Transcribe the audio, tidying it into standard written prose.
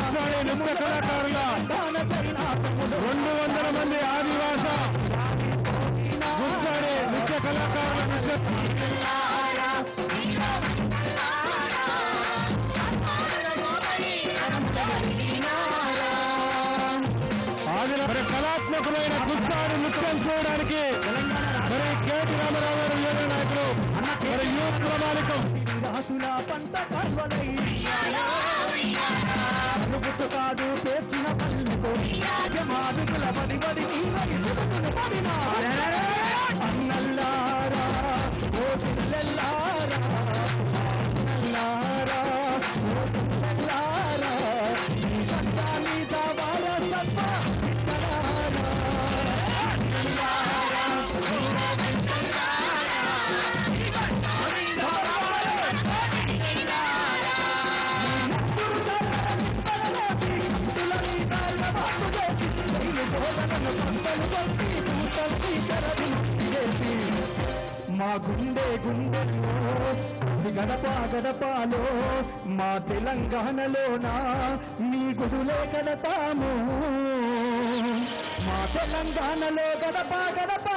నృత్య కళాకారుల 200 మంది ఆదివాస గుర్తాడే నృత్య కళాకారుల మరి కళాత్మకమైన గుర్తాడు నృత్యం చేయడానికి మరి కేటీ రామారావు గారు యువ నాయకులు మరి యూత్ ప్రణాళికం పంట కర్వలైపుట్టు కాదు చేసిన పనులతో మాదిగుల పడి అన్నల్లారా ఓ పిల్లల్లారా అన్నల్లారా ఓ పిల్లల్లారా మీద వారసత్వ మా గుండె గుండెల్లో గడప గడపాలో మా తెలంగాణలోనా నీ గుడులే కడతాము మా తెలంగాణలో గడప గడప